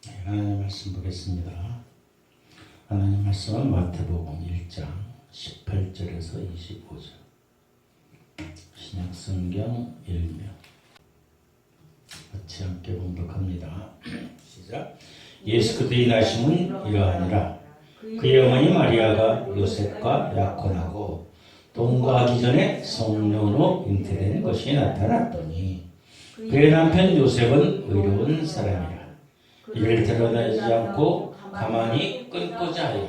하나님 말씀 보겠습니다. 하나님 말씀은 마태복음 1장 18절에서 25절. 신약성경 1면 같이 함께 봉독합니다. 시작. 예수 그리스도의 나심은 이러하니라. 그의 어머니 마리아가 요셉과 약혼하고 동거하기 전에 성령으로 잉태된 것이 나타났더니 그의 남편 요셉은 의로운 사람이라. 이를 드러내지 않고 가만히 끊고자 하여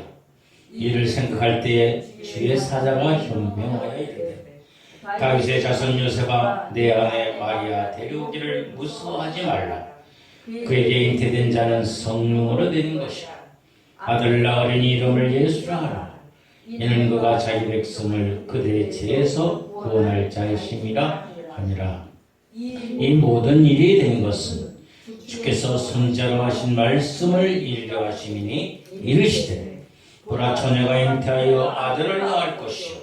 이를 생각할 때에 주의 사자가 현명하여 이르되 다윗의 자손 요셉아 내 아내 마리아 데려오기를 무서워하지 말라. 그에게 잉태된 자는 성령으로 된 것이라. 아들 낳으리니 이름을 예수라 하라. 이는 그가 자기 백성을 그들의 죄에서 구원할 자이심이라 하니라. 이 모든 일이 된 것은 주께서 선자로 하신 말씀을 이루려 하심이니 이르시되 보라 처녀가 잉태하여 아들을 낳을 것이요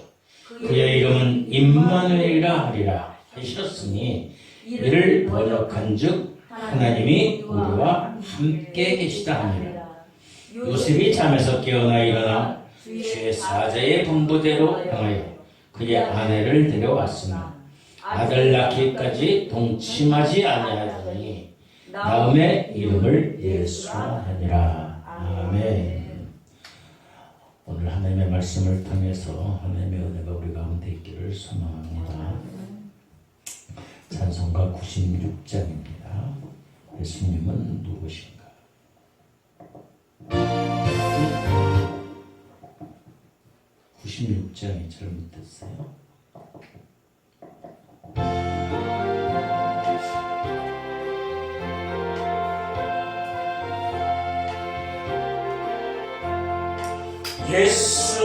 그의 이름은 임마누엘이라 하리라 하셨으니 이를 번역한즉 하나님이 우리와 함께 계시다 하니라. 요셉이 잠에서 깨어나 일어나 주의 사자의 분부대로 행하여 그의 아내를 데려왔으나 아들 낳기까지 동침하지 아니하더니 다음에 이름을 예수라 하니라. 아멘. 오늘 하나님의 말씀을 통해서 하나님의 은혜가 우리 가운데 있기를 소망합니다. 찬송가 96장입니다. 예수님은 누구신가? 96장이 잘못됐어요.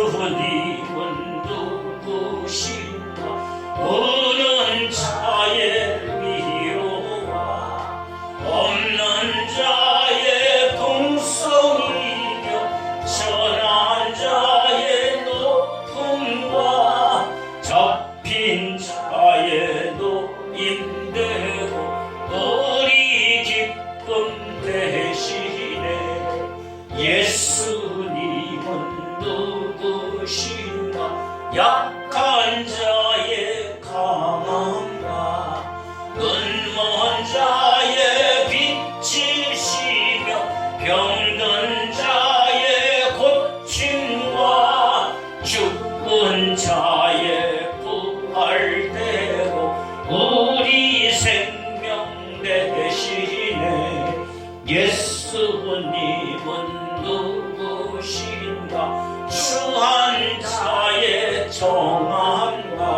예수님은 누구신가? 오는 자의 위로와 없는 자의 동성이며 전한 자의 높음과 잡힌 자의 노임되고 우리 기쁨 대신에 예수님은 누구신가? 약한 자의 강함과 눈먼 자의 빛이시며 병든 자의 고침과 죽은 자의 부활되고 우리 생명 대신에 예수님은 누구신가? 추한 자의 정함과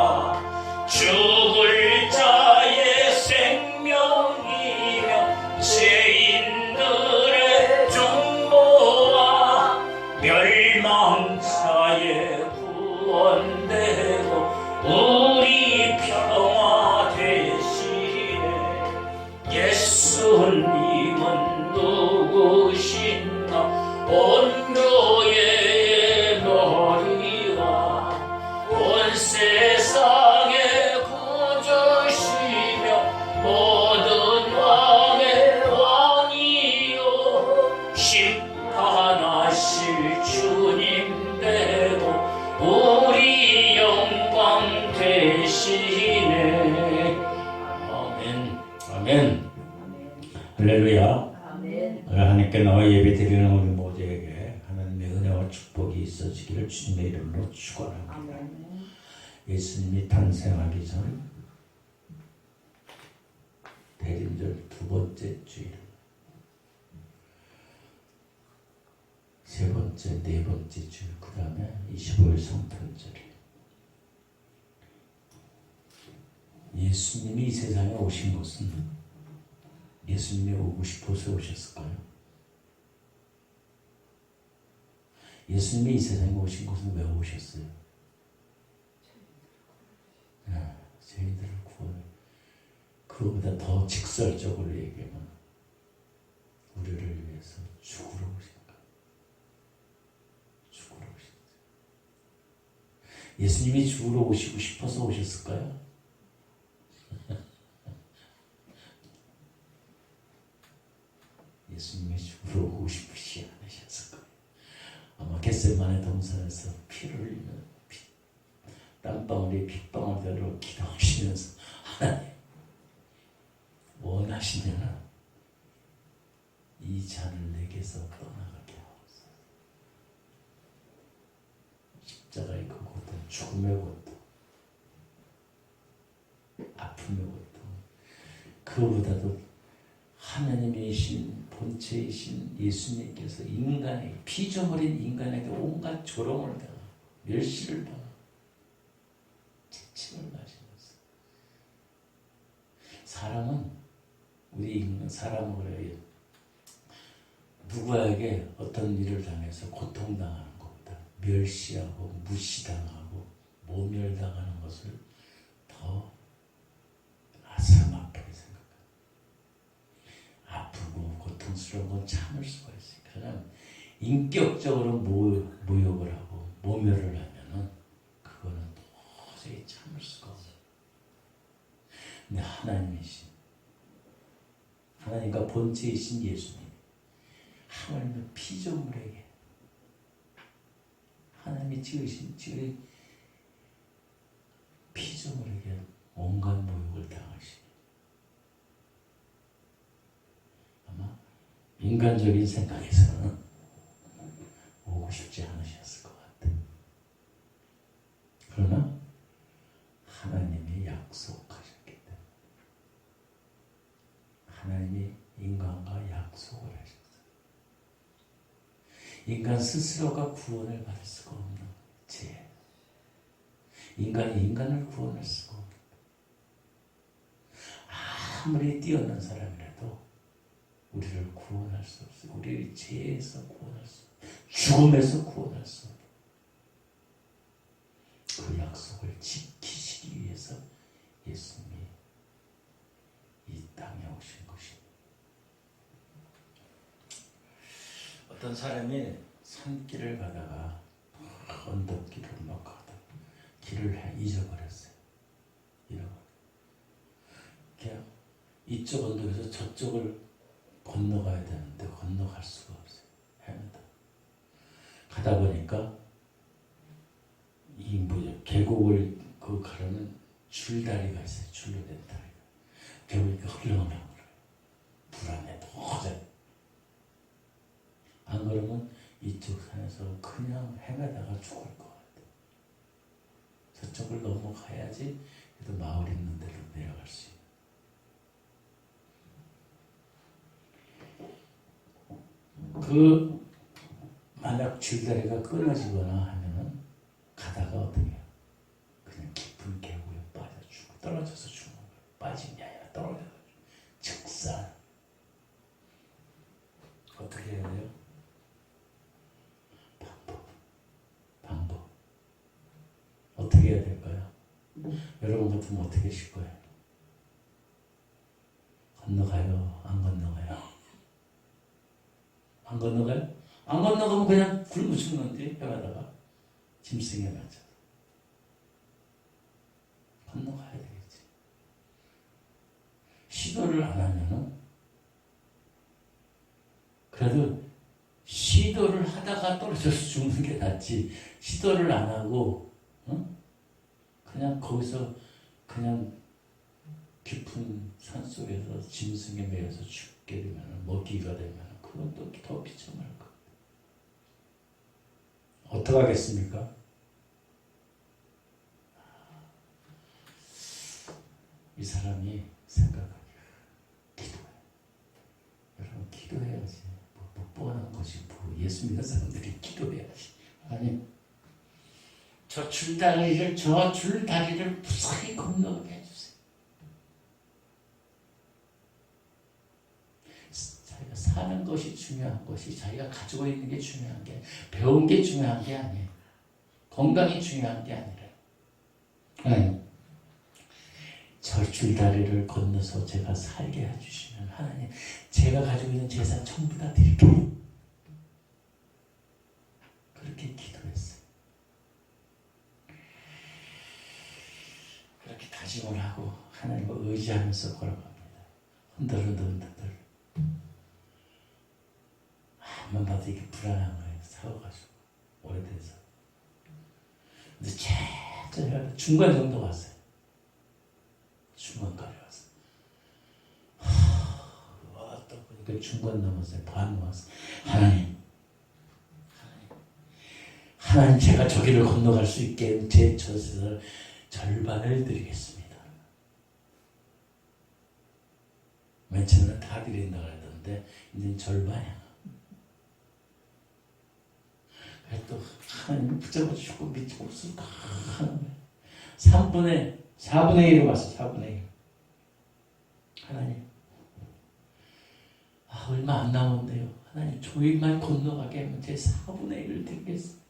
죽을 자의 생명이며 죄인들의 중보와 멸망자의 구원되고 우리 평화 대신에 예수님은 누구신가? 온 교회의 머리와 온 세상의 구주시며 모든 왕의 왕이요 심판하실 주님 되고 우리 영광 되시네. 아멘. 아멘. 할렐루야. 하나님께 나와 예배 드리는 우리 모두에게 하나님의 은혜와 축복이 있어지기를 주님의 이름으로 축원합니다. 예수님이 탄생하기 전 대림절 두 번째 주일, 세 번째, 네 번째 주일, 그 다음에 25일 성탄절이에요. 예수님이 이 세상에 오신 것은 예수님이 오고 싶어서 오셨을까요? 예수님이 이 세상에 오신 것은 왜 오셨어요? 저희들을 구원해. 그거보다 더 직설적으로 얘기하면 우리를 위해서 죽으러 오신 거예요. 죽으러 오셨어요. 예수님이 죽으러 오시고 싶어서 오셨을까요? 예수님이 죽으러 오고 싶으시 않으셨을 거예요. 아마 겟세마네 동산에서 피를 흘리며 땀방울이 핏방울대로 기도하시면서 하나님 원하시면은 이 잔을 내게서 떠나가게 하옵소서. 십자가의 그 고통, 죽음의 고통, 아픔의 고통, 그보다도 하나님이신 본체이신 예수님께서 인간에게, 피조물인 인간에게 온갖 조롱을 당하고 멸시를 당하고 채찍을 맞으면서, 사람은, 우리 인간 사람은 그래요, 누구에게 어떤 일을 당해서 고통당하는 것보다 멸시하고 무시당하고 모멸당하는 것을 더 가슴 아프게 생각합니다. 아프고 고통스러운 건 참을 수가 있어요. 그냥 인격적으로 모욕을 하고 모멸을 하면은 그거는 도저히 참을 수가 없어요. 근데 하나님과 본체이신 예수님, 하나님의 피조물에게, 하나님이 지으신 피조물에게 온갖 모욕을 당하시니, 아마 인간적인 생각에서는 오고 싶지 않으셨을 것 같아요. 그러나 하나님이 약속하셨기 때문에, 하나님이 인간과 약속을 하셨어요. 인간 스스로가 구원을 받을 수가 없는 죄, 인간이 인간을 구원할 수가 없는, 아무리 뛰어난 사람이라도 우리를 구원할 수 없어요. 우리를 죄에서 구원할 수 없어요. 죽음에서 구원할 수 없어요. 그 약속을 지키시기 위해서 예수님이 이 땅에 오신 것입니다. 어떤 사람이 산길을 가다가 언덕길을 막 가다 길을 잊어버렸어요. 그냥 이쪽 언덕에서 저쪽을 건너가야 되는데 건너갈 수가 없어요. 헤매다 가다 보니까 이 계곡을 그 가려는 줄다리가 있어요. 줄로 된 다리가. 계곡이 흘러오면 불안해 도저히. 안 그러면 이쪽 산에서 그냥 헤매다가 죽을 것 같아. 저쪽을 넘어가야지 그래도 마을 있는 데로 내려갈 수 있는. 만약 줄다리가 끊어지거나 하면은 가다가 어떻게 해요? 그냥 깊은 계곡에 빠져 죽고 떨어져서 죽는 거예요. 빠진 게 아니라 떨어져서 즉사. 어떻게 해야 돼요? 방법. 어떻게 해야 될까요? 여러분 같으면 어떻게 하실 거예요? 건너가요? 안 건너가요? 안 건너가요? 안 건너가면 그냥 굶어 죽는데 헤매다가 짐승에 맞아. 건너가야 되겠지. 시도를 안 하면은, 그래도 시도를 하다가 떨어져서 죽는 게 낫지. 시도를 안 하고 그냥 거기서 그냥 깊은 산속에서 짐승에 매여서 죽게 되면, 먹이가 되면 그건 또 더 비참할 것 같아요. 어떡하겠습니까? 이 사람이 생각하기에 기도해. 여러분 기도해야지. 뭐 뻔한 것이 뭐 예수 믿는 사람들이 기도해야지. 아니 저 줄다리를 무사히 건너게 해주세요. 자기가 사는 것이 중요한 것이, 자기가 가지고 있는 게 중요한 게, 배운 게 중요한 게 아니에요. 건강이 중요한 게 아니라, 저 줄다리를 건너서 제가 살게 해주시면 하나님, 제가 가지고 있는 재산 전부 다 드릴게요. 그렇게 기도했어요. 그렇게 다짐을 하고 하나님을 의지하면서 걸어갑니다. 흔들흔들. 나한테 이렇게 불안한 거예요. 사와가지고 오래돼서. 근데 제가 중간 정도 왔어요. 중간까지 왔어요. 왔다 보니까 중간 넘었어요. 반 왔어요. 하나님 제가 저기를 건너갈 수 있게 제 젖을 절반을 드리겠습니다. 맨 처음에는 다 드린다고 그랬는데 이제 절반이야. 또 하나님을 붙잡아 주시고 믿고 없을까 하는 거예요. 4분의 1을 왔어. 4분의 1. 하나님 얼마 안 남았네요. 하나님 조금만 건너가게 하면 제 4분의 1을 드리겠습니다.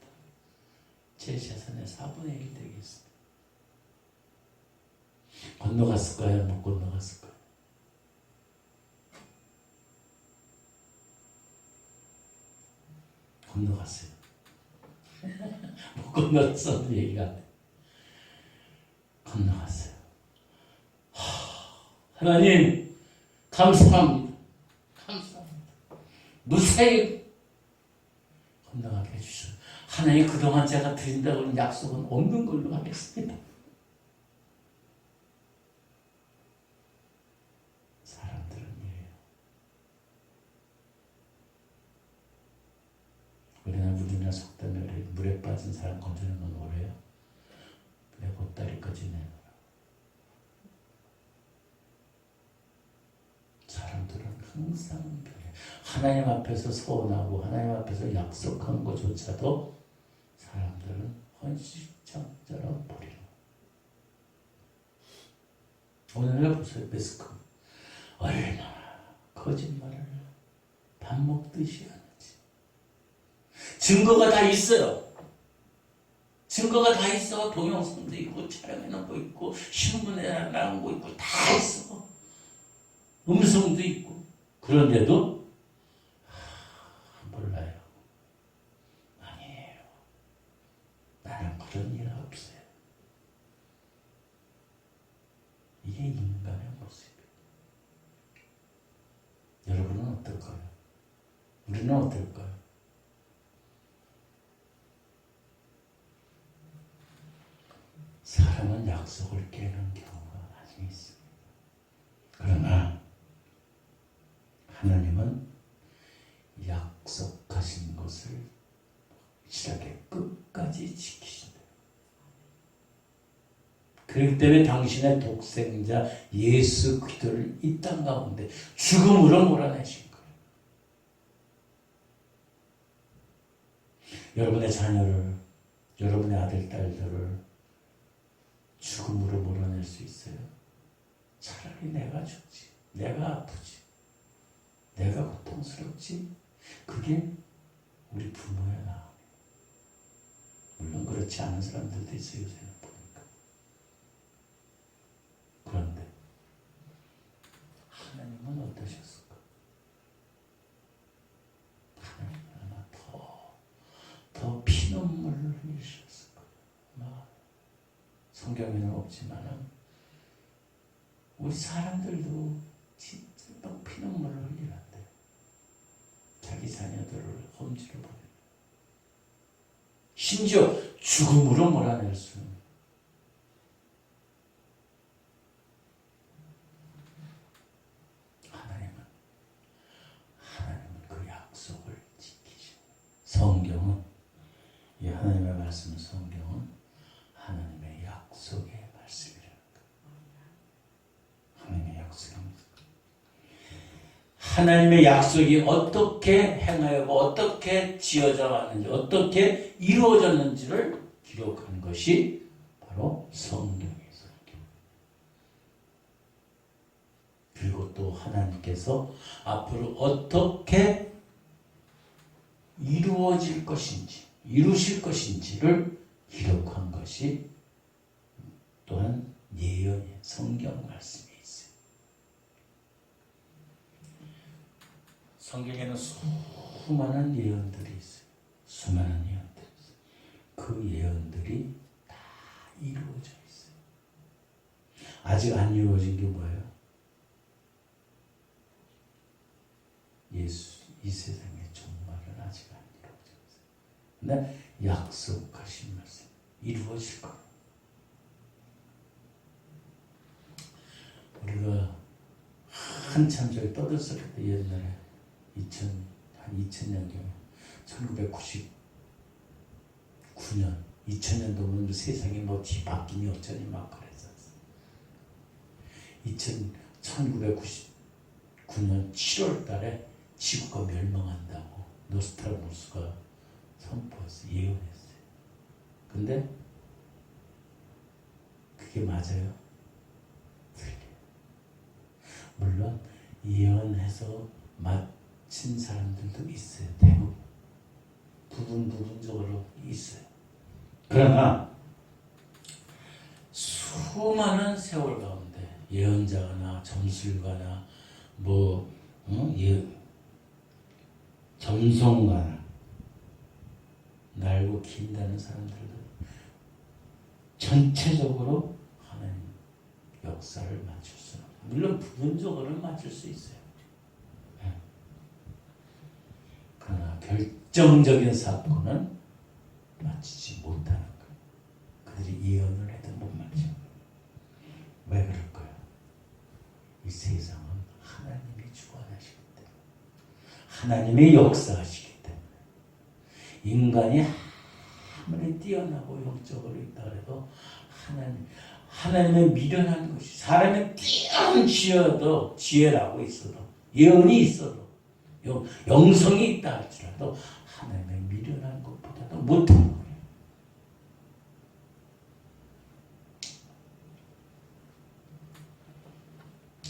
제 재산의 4분의 1을 드리겠습니다. 건너갔을까요? 못 건너갔을까요? 건너갔어요. 못 건넜어. 얘기가 안 돼. 건너갔어요. 하나님 감사합니다. 감사합니다. 무사히 건너가게 해주셔서 하나님 그동안 제가 드린다고는 약속은 없는 걸로 하겠습니다. 사람들은 이래요. 우리나라 속담에 그래. 물에 빠진 사람 건드는 건 오래요. 내 보따리까지 내놔라. 사람들은 항상 변해. 하나님 앞에서 서운하고 하나님 앞에서 약속한 것조차도 사람들은 헌신장처럼 버리는. 오늘날 보세요. 메스크 얼마나 거짓말을 밥 먹듯이 하는지. 증거가 다 있어요. 증거가 다 있어. 동영상도 있고 촬영해놓은 거 있고 신문에 나온 거 있고 다 있어. 음성도 있고. 그런데도 몰라요. 아니에요. 나는 그런 일 없어요. 이게 인간의 모습이에요. 여러분은 어떨까요? 우리는 어떨까요? 사람은 약속을 깨는 경우가 많이 있습니다. 그러나 하나님은 약속하신 것을 시작해 끝까지 지키신다. 그렇기 때문에 당신의 독생자 예수 그리스도를 이 땅 가운데 죽음으로 몰아내신 거예요. 여러분의 자녀를, 여러분의 아들, 딸들을 죽음으로 몰아낼 수 있어요? 차라리 내가 죽지, 내가 아프지, 내가 고통스럽지. 그게 우리 부모의 마음이에요. 물론 그렇지 않은 사람들도 있어요, 요새는 보니까. 그런데 하나님은 어떠셨을까? 하나님은 아마 더 피눈물을 흘리셨을 거예요. 성경에는 없지만 우리 사람들도 진짜 막 피눈물을 흘리는데 자기 자녀들을 험지로 보내요. 심지어 죽음으로 몰아낼 수는. 하나님은 그 약속을 지키시고. 성경은, 이 하나님의 말씀, 성경은 하나님의 약속의 말씀이라는 거예요. 하나님의 약속입니다. 하나님의 약속이 어떻게 행하여고 어떻게 지어져 왔는지 어떻게 이루어졌는지를 기록한 것이 바로 성경이에요. 그리고 또 하나님께서 앞으로 어떻게 이루어질 것인지 이루실 것인지를 기록한 것이 또한 예언의 성경 말씀이 있어요. 성경에는 수많은 예언들이 있어요. 수많은 예언들이 있어요. 그 예언들이 다 이루어져 있어요. 아직 안 이루어진 게 뭐예요? 예수 이 세상의 종말은 아직 근데 약속하신 말씀 이루어질 거예요. 우리가 한참 저기 떠들었을 때 옛날에 한 2000년경에 1999년 2000년도면 세상이 뭐 뒤바뀌니 어쩌니 막 그랬었어. 1999년 7월 달에 지구가 멸망한다고 노스트라다무스가 선포했어요. 예언했어요. 근데 그게 맞아요? 틀려요. 물론 예언해서 마친 사람들도 있어요. 대부분. 부분적으로 있어요. 그러나 수많은 세월 가운데 예언자나 점술가나 점성가나 날고 긴다는 사람들도 전체적으로 하나님 역사를 맞출 수는 없어요. 물론 부분적으로는 맞출 수 있어요. 그러나 결정적인 사건은 맞추지 못하는 거예요. 그들이 예언을 해도 못 맞춰. 왜 그럴까요? 이 세상은 하나님이 주관하시기 때문에, 하나님의 역사하시기 때문에, 인간이 아무리 뛰어나고 영적으로 있다 그래도 하나님의 미련한 것이, 사람의 뛰어난 지혜라고 있어도, 예언이 있어도, 영성이 있다 할지라도 하나님의 미련한 것보다도 못한 거예요.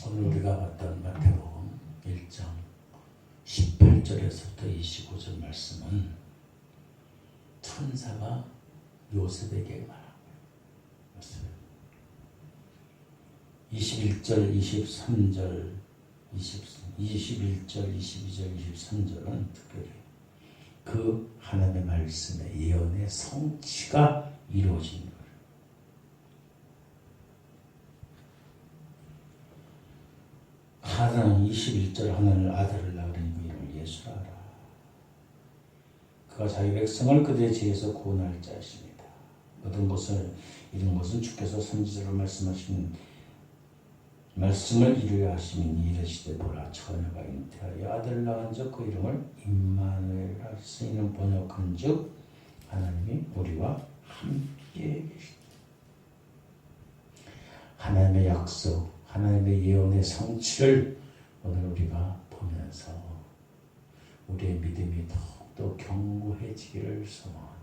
오늘 우리가 봤던 마태복음 1장 18절에서부터 25절 말씀은 천사가 요셉에게 말하고 21절, 23절, 21절, 22절, 23절은 특별히 그 하나님의 말씀의 예언의 성취가 이루어진 거예요. 하나는 21절 하나님을 아들을 낳으려니 그 이름을 예수라 하라. 그가 자기 백성을 그들의 죄에서 구원할 자이십니다. 이런 것은 주께서 선지자로 말씀하신 말씀을 이루려 하시니 이르시되 보라 처녀가 잉태하여 아들을 낳은즉 그 이름을 임마누엘 쓰이는 번역한즉 하나님이 우리와 함께 계시다. 하나님의 약속, 하나님의 예언의 성취를 오늘 우리가 보면서 우리의 믿음이 더욱더 견고해지기를 소망합니다.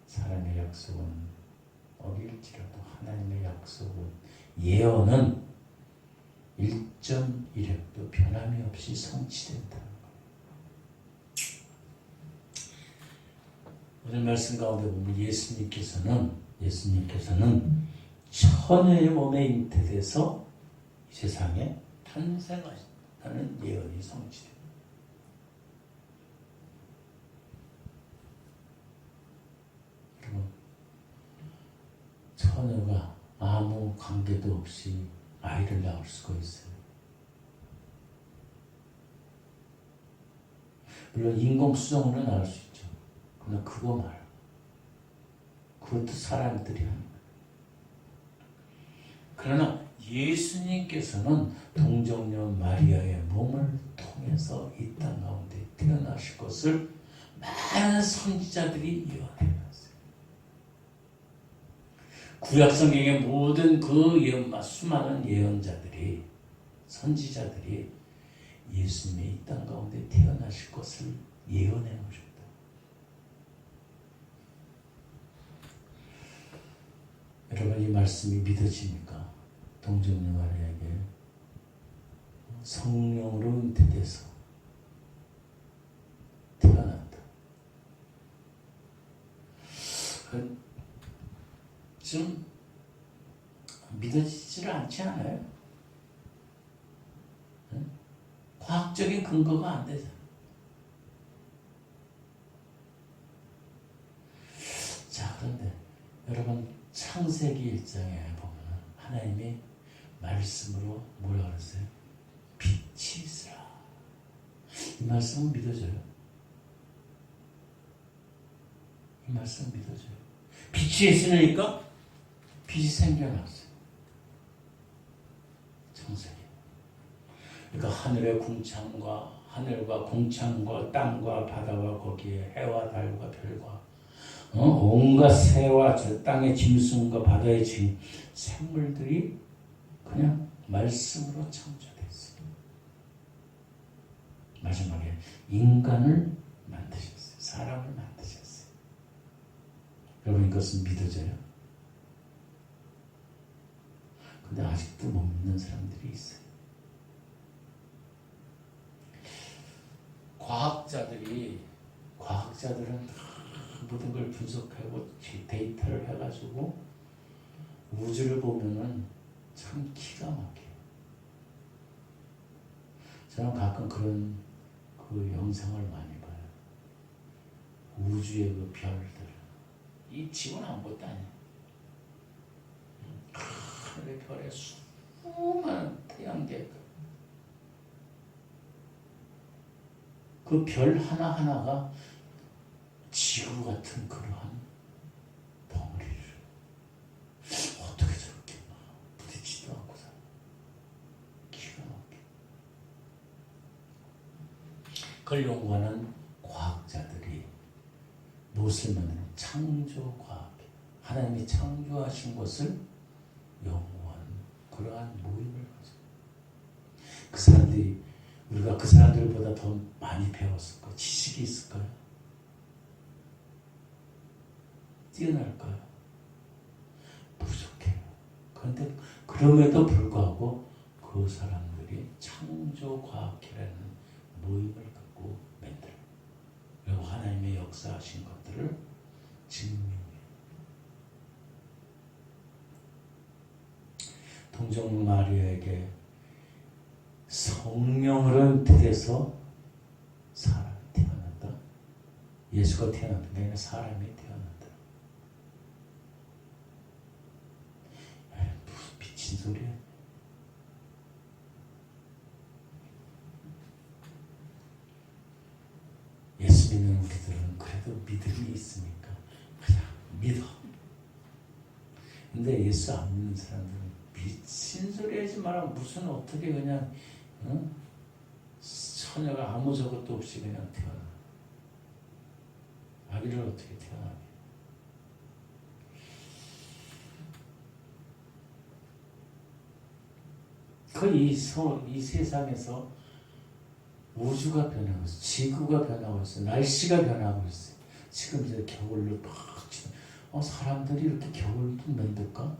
사람의 약속은 어릴지라도 하나님의 약속은, 예언은 1.1획도 변함이 없이 성취된다는 거예요. 오늘 말씀 가운데 보면 예수님께서는 처녀의 몸에 잉태돼서 이 세상에 탄생하신다는 예언이 성취됩니다. 그리고 처녀가 아무 관계도 없이 아이를 낳을 수가 있어요. 물론 인공수정으로 낳을 수 있죠. 그러나 그거 말고 그것도 사람들이 하는 거예요. 그러나 예수님께서는 동정녀 마리아의 몸을 통해서 이 땅 가운데 태어나실 것을 많은 선지자들이 예언해놨어요. 구약성경의 모든 그 수많은 예언자들이, 선지자들이 예수님이 이 땅 가운데 태어나실 것을 예언해 놓으셨다. 여러분, 이 말씀이 믿어집니까? 동정녀 마리아에게 성령으로 잉태돼서 태어난다. 좀 믿어지지를 않지 않아요? 응? 과학적인 근거가 안 되잖아. 자, 그런데 여러분 창세기 1장에 보면 하나님이 말씀으로 뭐라 그랬어요? 빛이 있으라. 이 말씀은 믿어져요? 이 말씀 믿어져요. 빛이 있으니까 빛이 생겨났어요. 창세기. 그러니까 하늘과 공창과 땅과 바다와 거기에 해와 달과 별과 온갖 새와 저 땅의 짐승과 바다의 생물들이 그냥 말씀으로 창조됐어요. 마지막에 인간을 만드셨어요. 사람을 만드셨어요. 여러분 이것은 믿어져요? 근데 아직도 못 믿는 사람들이 있어요. 과학자들은 모든 걸 분석하고 데이터를 해가지고 우주를 보면은 참 기가 막혀요. 저는 가끔 그런 그 영상을 많이 봐요. 우주의 그 별들. 이 지구는 아무것도 아니에요. 하늘의 별에 수많은 태양계. 그 별 하나하나가 지구 같은 그러한 덩어리를 어떻게 저렇게 막 부딪히지도 않고 살아. 기가 막혀. 그걸 연구하는 과학자들이 무엇을 말하는 창조과학, 하나님이 창조하신 것을 연구하는 그러한 모임을 가져요. 그 사람들이 우리가 그 사람들보다 더 많이 배웠을까요? 지식이 있을까요? 뛰어날까요? 부족해요. 그런데 그럼에도 불구하고 그 사람들이 창조과학이라는 모임을 갖고 만들어요. 그리고 하나님의 역사하신 것들을 증명해요. 동정 마리아에게 성령을 들여서 사람이 태어난다. 예수가 태어난다. 내가 사람이 태어난다. 무슨 미친 소리야. 예수 믿는 우리들은 그래도 믿음이 있으니까 그냥 믿어. 근데 예수 안 믿는 사람들은 미친 소리 하지 마라. 무슨 어떻게 그냥 처녀가 아무 저것도 없이 그냥 태어나. 아기를 어떻게 태어나게. 이 세상에서 우주가 변하고 있어. 지구가 변하고 있어. 날씨가 변하고 있어. 지금 이제 겨울로 막 사람들이 이렇게 겨울도 만들까?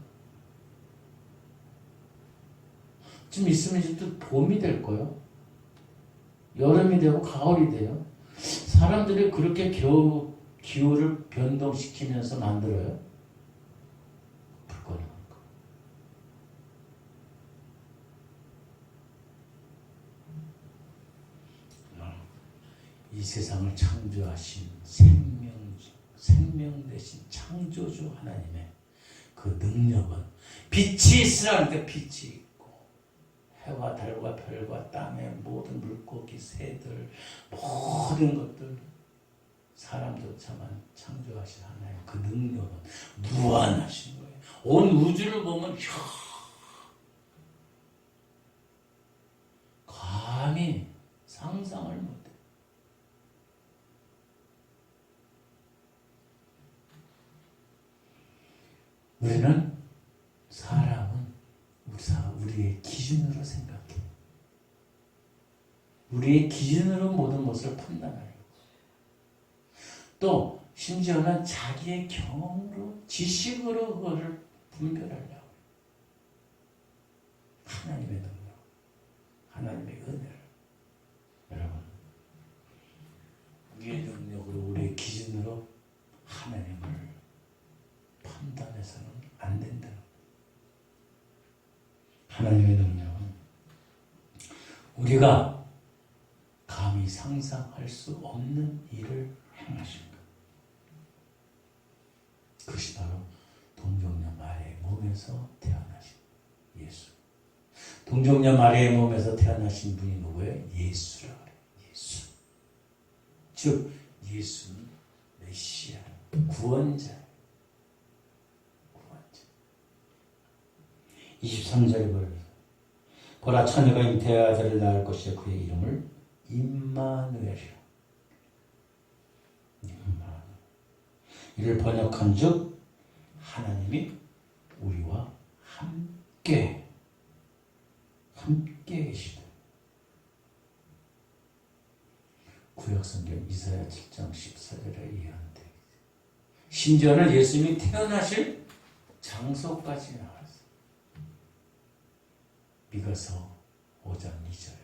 좀 있으면 이제 또 봄이 될 거예요. 여름이 되고 가을이 돼요. 사람들이 그렇게 기후를 변동시키면서 만들어요. 불가능한 거. 이 세상을 창조하신 생명 대신 창조주 하나님의 그 능력은 빛이 있으라니까 빛이 있고 해와 달과 별과 땅의 모든 물고기 새들 모든 것들 사람조차만 창조하신 하나님 그 능력은 무한하신 거예요. 온 우주를 보면 감히 상상을 못해. 우리는 사람은 우리의 기준으로 생각해. 우리의 기준으로 모든 것을 판단하려고. 또 심지어는 자기의 경험으로 지식으로 그것을 분별하려고. 하나님의 능력, 하나님의 은혜를. 여러분, 우리의 능력으로 우리의 기준으로 하나님을 판단해서는 안 된다. 하나님의 능력은 우리가 감히 상상할 수 없는 일을 행하신 것. 그것이 바로 동정녀 마리아의 몸에서 태어나신 예수. 동정녀 마리아의 몸에서 태어나신 분이 누구예요? 예수라 그래요. 예수. 즉 예수는 메시아입니다. 구원자. 23절에 보라 처녀가 잉태의 아들을 낳을 것이요 그의 이름을 임마누엘이라. 이를 번역한즉 하나님이 우리와 함께 계시다. 구약성경 이사야 7장 14절에 예언돼. 심지어는 예수님이 태어나실 장소까지 나왔어요. 미가서 5장 2절에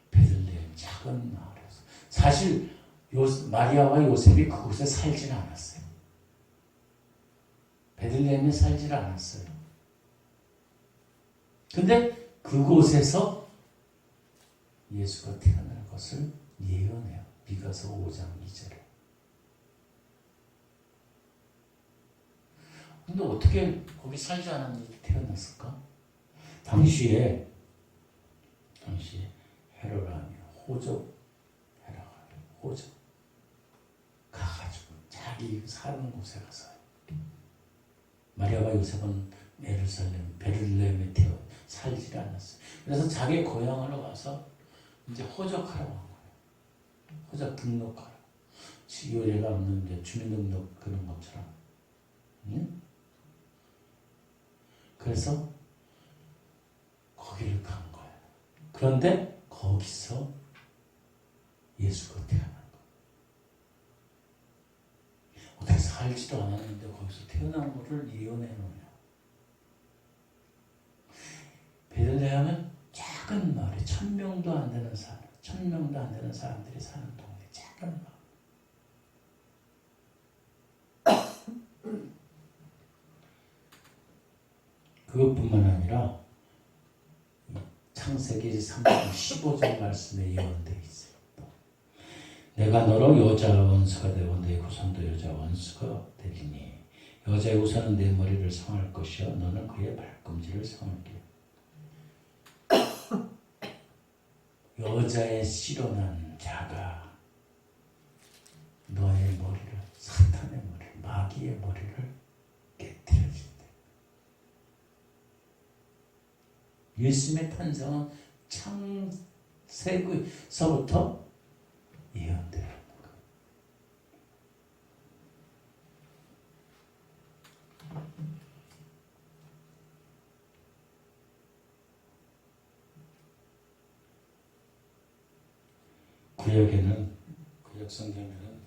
베들레헴 작은 마을에서. 사실 마리아와 요셉이 그곳에 살지는 않았어요. 베들레헴에 살지는 않았어요. 근데 그곳에서 예수가 태어날 것을 예언해요. 미가서 5장 2절에. 근데 어떻게 거기 살지 않았는지 태어났을까? 당시에 헤로라니 호적 가가지고 자기 사는 곳에 가서 마리아와 요셉은 베들레헴에 살지 않았어요. 그래서 자기 고향으로 가서 이제 호적하러 간 거예요. 호적 등록하러. 지요례가 없는 이제 주민등록 그런 것처럼. 응? 그래서 거기를 간 거예요. 그런데 거기서 예수가 태어난 거예요. 어떻게 살지도 않았는데 거기서 태어난 것을 예언해 놓냐. 베들레헴은 작은 마을에 1000명도 안 되는 사람들이 사는 동네, 작은 마을. 그것뿐만 아니라 창세기 3장 15절 말씀에 예언되어 있어요. 내가 너로 여자 원수가 되고 내 후손도 여자 원수가 되리니 여자의 후손은 내 머리를 상할 것이요 너는 그의 발꿈치를 상할게. 여자의 씨로 난 자가 너의 머리를, 사탄의 머리, 마귀의 머리를 깨뜨려준다. 예수님의 탄생은 창세기서부터 예언되는 거예요. 구약 성경에는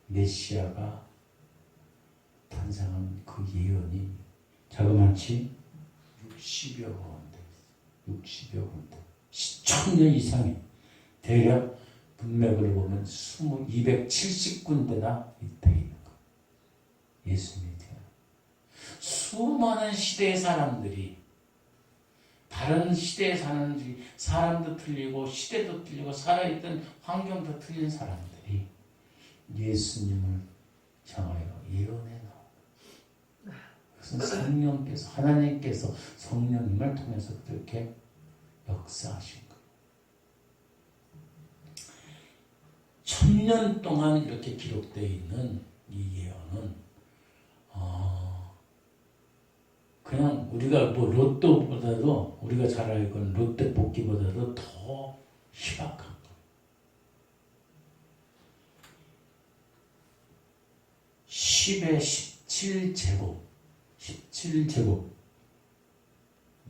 메시아가 탄생한 그 예언이 자그마치 60여 군데, 1000년 이상이 대략 문맥을 보면 270군데나 있다 있는 거. 예수님이 태어나. 수많은 시대의 사람들이 다른 시대에 사는 사람도 틀리고 시대도 틀리고 살아있던 환경도 틀린 사람들이 예수님을 향하여 예언해 나오고 그것은 성령께서 하나님께서 성령님을 통해서 그렇게 역사하신 거예요. 1000년 동안 이렇게 기록되어 있는 이 예언은 그냥 우리가 로또보다도 우리가 잘 알고 있는 롯데 복기보다도 더 희박한 거예요. 10의 17제곱 17제곱의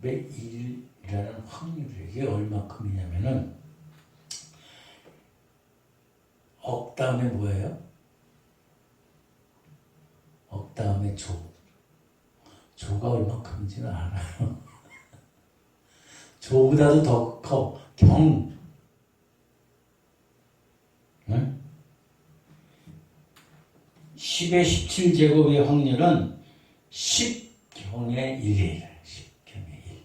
1이라는 확률이에요. 이게 얼마큼이냐면은 억 다음에 뭐예요? 억 다음에 조. 조가 얼마큼인지는 알아요. 조보다도 더 커. 경. 응? 10의 17제곱의 확률은 10경의 1이에요. 10경의 1.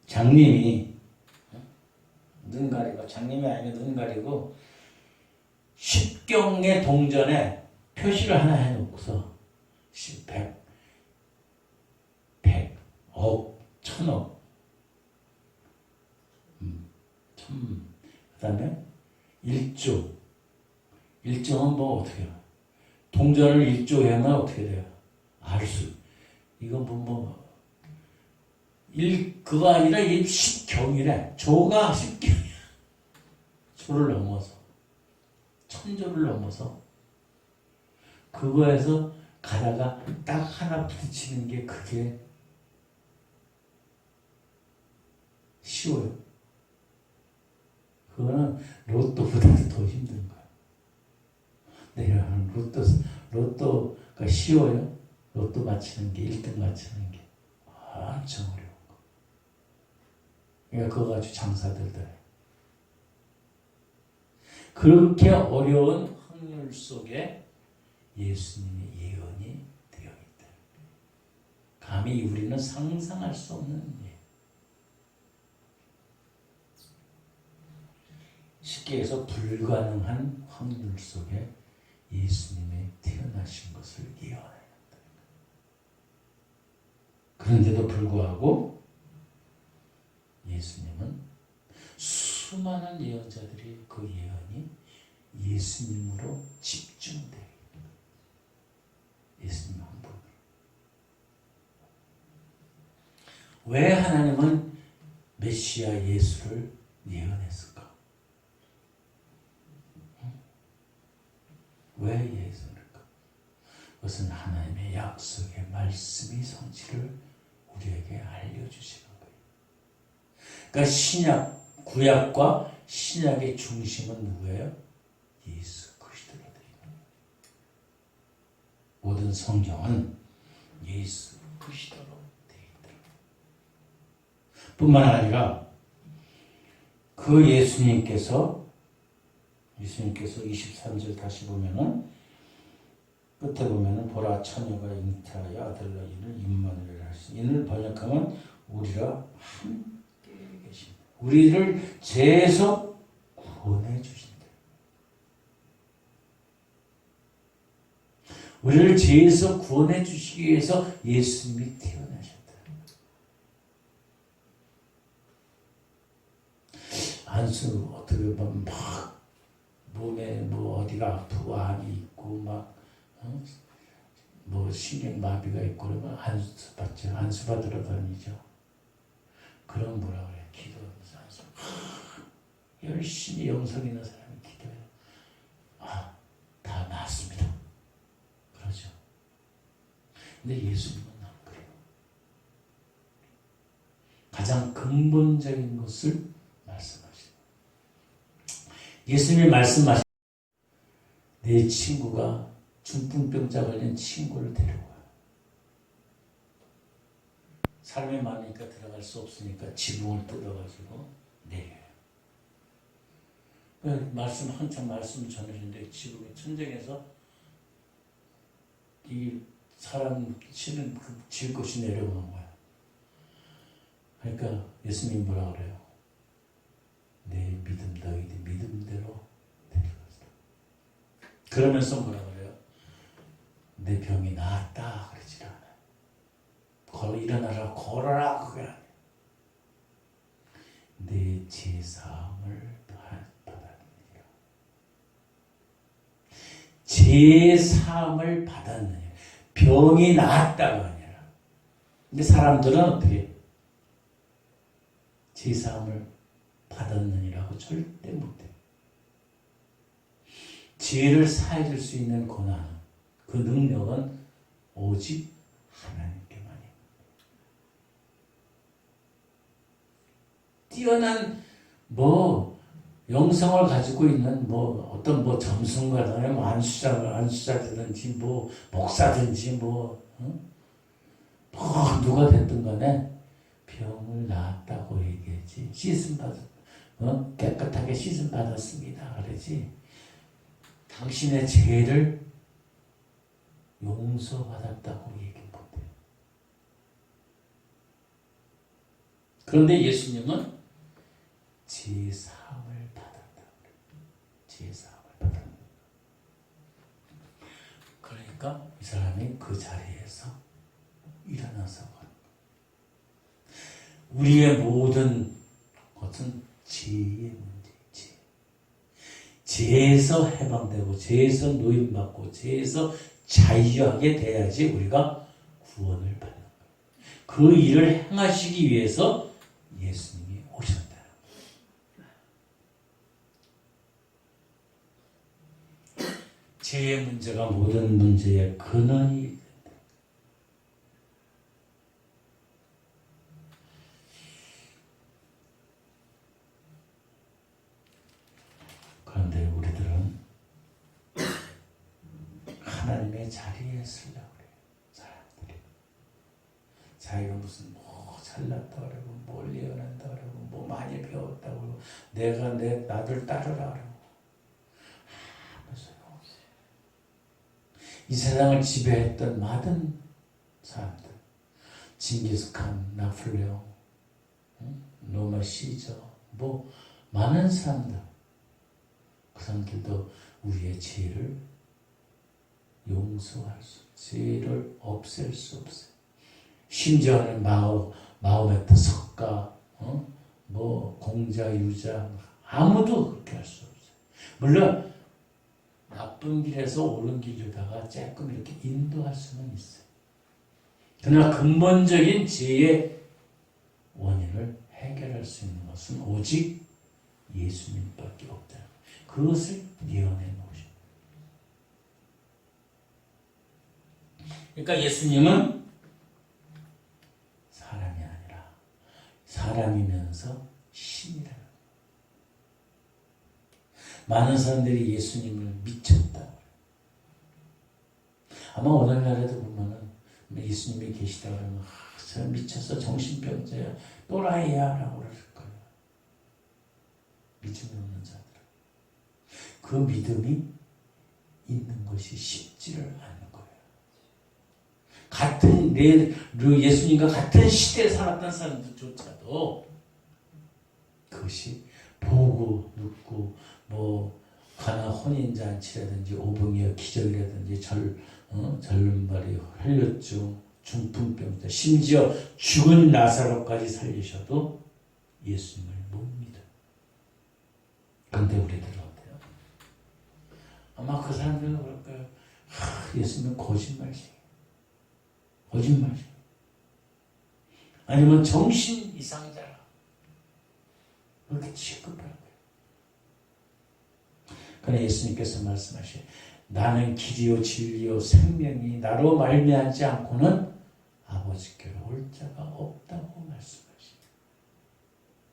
장님이 눈 가리고, 장님이 아니면 눈 가리고 10경의 동전에 표시를 하나 해놓고서 100, 억, 1000억, 그 다음에 1조, 일정은 뭐 어떻게 해요? 동전을 1조 하면 어떻게 돼요? 알수. 이거 그거 아니라 이게 10경이래. 조가 10경이야. 조를 넘어서. 천조를 넘어서. 그거에서 가다가 딱 하나 부딪히는 게 그게 쉬워요. 그거는 로또보다도 더 힘든 거야. 내가 로또가 쉬워요. 로또 맞히는 게 1등 맞히는 게 엄청 어려운 거. 그러니까 그거 가지고 장사들도 해. 그렇게 어려운 확률 속에 예수님의 예언이 되어 있다. 감히 우리는 상상할 수 없는 예. 쉽게 해서 불가능한 확률 속에 예수님의 태어나신 것을 예언합니다. 그런데도 불구하고 예수님은 수많은 예언자들이 그 예언이 예수님으로 집중돼요. 예수님 한 분. 왜 하나님은 메시아 예수를 예언했을까? 왜 예언했을까? 그것은 하나님의 약속의 말씀이 성취를 우리에게 알려주시는 거예요. 그러니까 신약, 구약과 신약의 중심은 누구예요? 예수 그리스도가 되는 거예요. 모든 성경은 예수 그리스도로 되어 있다. 뿐만 아니라 그 예수님께서 23절 다시 보면은 끝에 보면은 보라 처녀가 잉태하여 아들 낳기를 임마누엘 하시니 이를 번역하면 우리가 함께 계신다. 우리를 죄에서 구원해 주신다. 우리를 죄에서 구원해 주시기 위해서 예수님이 태어나셨다. 안수 어떻게 보면 막 몸에 뭐 어디가 아프고 암이 있고 막 뭐 신경마비가 있고 그러면 안수 받죠. 안수 받으러 다니죠. 그럼 뭐라 그래? 기도하면서 안수. 열심히 영성 있는 사람이 기도해요. 다 나았습니다. 그러죠. 근데 예수님은 안 그래요. 가장 근본적인 것을 말씀하시죠. 예수님이 말씀하신 내 친구가 중풍병자 걸린 친구를 데려와. 사람이 많으니까 들어갈 수 없으니까 지붕을 뜯어가지고 내려요. 한참 말씀 전해주는데 지붕이 천정에서 이 사람 치는 그 질 것이 내려오는 거야. 그러니까 예수님 뭐라 그래요? 내 믿음 너희들 믿음대로 데려갔어. 그러면서 뭐라 그래요? 내 병이 나았다 그러지 않아요. 일어나라 걸어라 그게 아니에요. 내 제사함을 받았느니라. 제사함을 받았느니라. 병이 나았다가 아니라. 근데 사람들은 어떻게 제사함을 받았느니라고 절대 못해. 죄를 사해 줄 수 있는 고난은 그 능력은 오직 하나님께만입니다. 뛰어난 영성을 가지고 있는 어떤 점순가든 안수자든지 목사든지 누가 됐든 간에 병을 나았다고 얘기했지. 깨끗하게 씻음 받았습니다. 그러지. 당신의 죄를 용서받았다고 얘기 못해요. 그런데 예수님은 제사함을 받았다. 제사함을 받았다. 그러니까 이 사람이 그 자리에서 일어나서 우리의 모든 것은 죄의 문제지. 죄에서 해방되고 죄에서 노임받고 죄에서 자유하게 돼야지 우리가 구원을 받는 거예요. 그 일을 행하시기 위해서 예수님이 오셨다. 죄의 문제가 모든 문제의 근원이 된다. 그런데 우리들은 하나님의 자리에 쓰려고 그래요. 사람들이. 자기가 무슨 뭐 잘났다 그러고 뭘 예언한다 그러고 뭐 많이 배웠다 그러고 내가 나를 따르라 그러고 아무 소용없어요. 이 세상을 지배했던 많은 사람들, 징기스칸, 나폴레옹, 로마 시저, 뭐 많은 사람들, 그 사람들도 우리의 죄를 용서할 수, 죄를 없앨 수 없어요. 심지어는 마호메트 석가, 뭐 공자, 유자 아무도 그렇게 할 수 없어요. 물론 나쁜 길에서 옳은 길로다가 조금 이렇게 인도할 수는 있어요. 그러나 근본적인 죄의 원인을 해결할 수 있는 것은 오직 예수님밖에 없다. 그것을 예언해 놓으십니다. 그러니까 예수님은 사람이 아니라 사람이면서 신이라는 거예요. 많은 사람들이 예수님을 미쳤다. 아마 오늘날에도 보면은 예수님이 계시다 그러면 저 미쳤어, 정신병자야, 또라이야 라고 그럴 거예요. 믿음이 없는 자들. 그 믿음이 있는 것이 쉽지를 않은 거예요. 같은 예수님과 같은 시대에 살았던 사람들조차도 그것이 보고 듣고 뭐 가나 혼인잔치라든지 오병이어 기적이라든지 절름발이 혈류증, 중풍병자, 심지어 죽은 나사로까지 살리셔도 예수님을 못 믿어요. 그런데 우리들은 어때요? 아마 그 사람들은 그럴 거예요. 예수님은 거짓말쟁이. 아니면 정신 이상자라. 그렇게 취급할 거예요. 그러나 예수님께서 말씀하시죠. 나는 길이요 진리요 생명이 나로 말미암지 않고는 아버지께로 올 자가 없다고 말씀하십니다.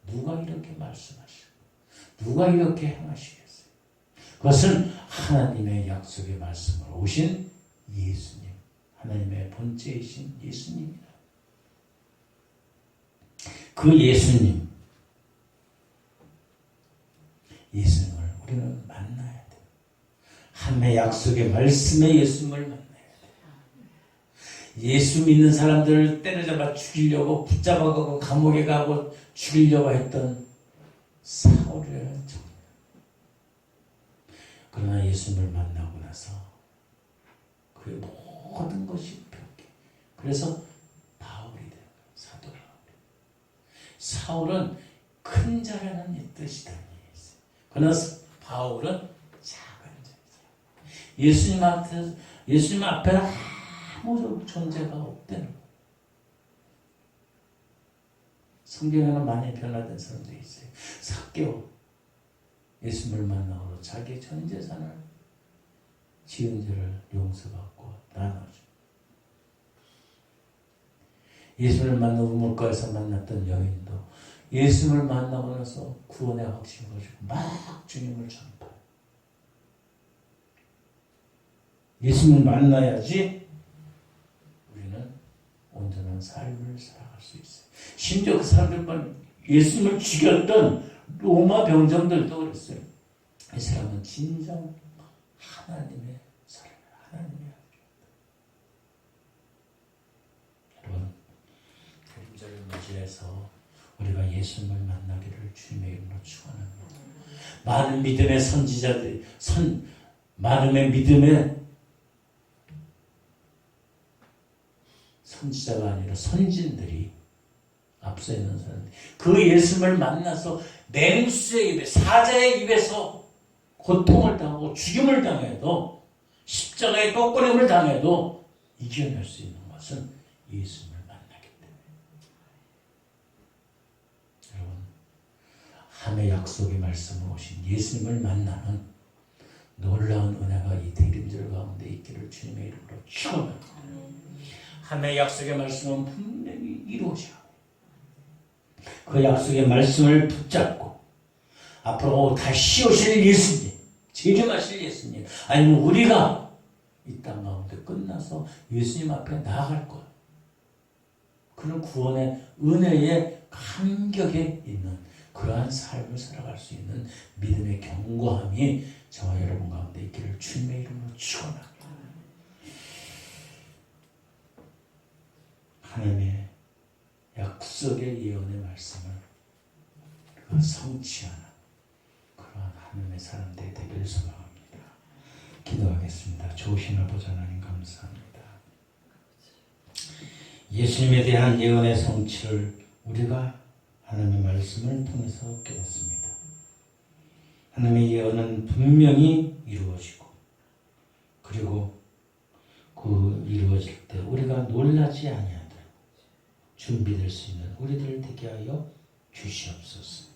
누가 이렇게 말씀하시고 누가 이렇게 행하시겠어요? 그것은 하나님의 약속의 말씀으로 오신 예수님, 하나님의 본체이신 예수님이다. 그 예수님을 우리는 만나야 돼요. 하나님의 약속의 말씀의 예수님을 만나야 돼요. 예수 믿는 사람들을 때려잡아 죽이려고 붙잡아가고 감옥에 가고 죽이려고 했던 사울이라는 종. 그러나 예수님을 만나고 나서 그의 모든 것이 변해. 그래서 바울이 되는 거예요. 사도 바울이. 사울은 큰 자라는 뜻이다. 그러나 바울은 작은 자이죠. 예수님 앞에는 아무 존재가 없다는 거예요. 성경에는 많이 변화된 사람들이 있어요. 삭개오 예수님을 만나고 자기 전 재산을 지은 죄를 용서받고 나눠줘. 예수님을 만나고 물가에서 만났던 여인도 예수님을 만나고 나서 구원의 확신을 가지고 막 주님을 전파해요. 예수님을 만나야지 우리는 온전한 삶을 살아갈 수 있어요. 심지어 그 사람들만 예수님을 죽였던 로마 병정들도 그랬어요. 이 사람은 진정 하나님의 사람이에요. 하나님의 아들이었다. 여러분, 그림자를 맞이해서 우리가 예수님을 만나기를 주님의 이름으로 축원합니다. 많은 믿음의 선지자들이 많은 믿음의 선지자가 아니라 선진들이 앞서 있는 사람들 그 예수님을 만나서 맹수의 입에 사자의 입에서 고통을 당하고 죽임을 당해도 십자가의 꺾어림을 당해도 이겨낼 수 있는 것은 예수님을 만나기 때문에. 여러분, 하나님의 약속의 말씀으로 오신 예수님을 만나는 놀라운 은혜가 이 대림절 가운데 있기를 주님의 이름으로 축원합니다. 하나님의 약속의 말씀은 분명히 이루어져야 합니다. 그 약속의 말씀을 붙잡고 앞으로 다시 오실 예수님, 재림하실 예수님, 아니면 우리가 이 땅 가운데 끝나서 예수님 앞에 나아갈 것, 그런 구원의 은혜의 감격에 있는 그러한 삶을 살아갈 수 있는 믿음의 견고함이 저와 여러분 가운데 있기를 주님의 이름으로 축원합니다. 하나님의 약속의 예언의 말씀을 그 성취하는 그러한 하나님의 사람들이 되기를 소망합니다. 기도하겠습니다. 좋으신 아버지 하나님 감사합니다. 예수님에 대한 예언의 성취를 우리가 하나님의 말씀을 통해서 깨닫습니다. 하나님의 예언은 분명히 이루어지고, 그리고 그 이루어질 때 우리가 놀라지 아니하도록 준비될 수 있는 우리들을 되게 하여 주시옵소서.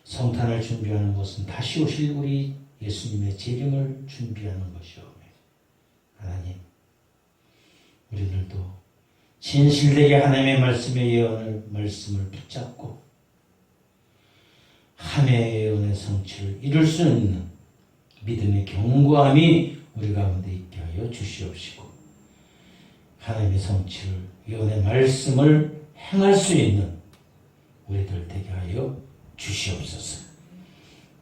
성탄을 준비하는 것은 다시 오실 우리 예수님의 재림을 준비하는 것이오며, 하나님, 우리들도 진실되게 하나님의 말씀의 예언을 말씀을 붙잡고 하나님의 예언의 성취를 이룰 수 있는 믿음의 견고함이 우리 가운데 있게 하여 주시옵시고, 하나님의 성취를 예언의 말씀을 행할 수 있는 우리들 되게 하여 주시옵소서.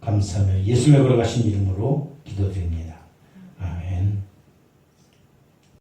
감사하며 예수님의 걸어가신 이름으로 기도드립니다.